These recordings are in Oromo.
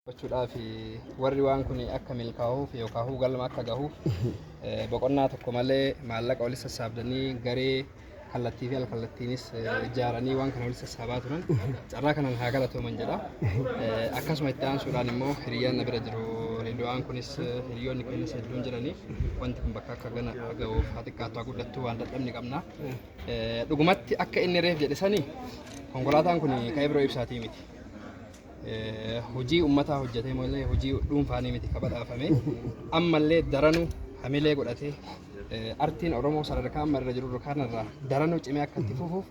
Gochuudhaaf warri waan kun akka milkaa'uuf yookaan galma akka gahuuf boqonnaa tokko malee maallaqa walitti sassaabdanii garee kallattii fi alkallattiinis ijaaranii waan kana walitti sassaabaa turan carraa kanaan haa galatooman jedha. Akkasuma itti aansuudhaan immoo hiriyyaan na bira jiru. Ridwaan kunis hiriyoonni kennis hedduun jiranii wanti kun bakka akka gana gahuuf haa xiqqaatu haa guddattu waan dadhabni qabna. Dhugumatti akka inni reef jedhe sanii konkolaataan kun ka'ee biroo ibsaatii miti. Hojii uummataa hojjetee malee hojii dhuunfaanii miti kabadhaafame ammallee daranuu hamilee godhatee artiin Oromoo sadarkaa amma irra jiru kanarraa daranuu cimee akka itti fufuuf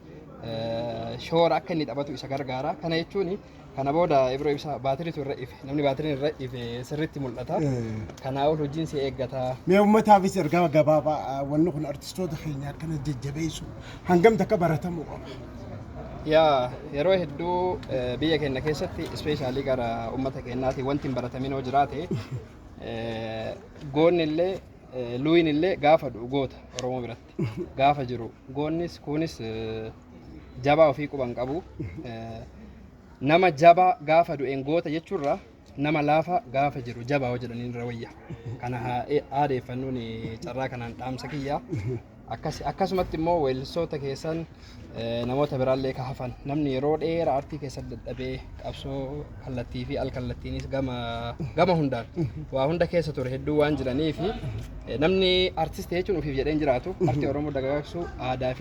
shoora akka inni taphatu isa gargaara. Kana jechuun kana booda Ibro ibsa baatiriitu irra ife namni baatiriin irra ife sirriitti mul'ata. Kanaafuu hojiin si eeggata. Mee uummataafis ergaa gabaabaa wanni kun artistoota keenya akkana jajjabeessu hangam takka baratamu qaba. Yaa yeroo hedduu biyya keenya keessatti ispeeshaalii gara uummata keenyaati wanti hin baratamin hoo jiraate goonni illee luuyin illee gaafa goota Oromoo biratti gaafa jiru goonnis kunis jabaa ofii quban qabu nama jabaa gaafa du'een goota jechuurra nama laafa gaafa jiru jabaa hoo jedhanii irra wayya. Kana aadeeffannuun carraa kanaan dhaamsa kiyya. Akkasumatti immoo weellistoota keessan namoota biraallee ka hafan namni yeroo dheeraa aartii keessatti dadhabee qabsoo kallattii fi alkallattiinis gama hundaan waa hunda keessa ture hedduu waan jiraniif namni aartistii jechuun ofiif jedheen jiraatu aartii Oromoo dagaagsuu aadaa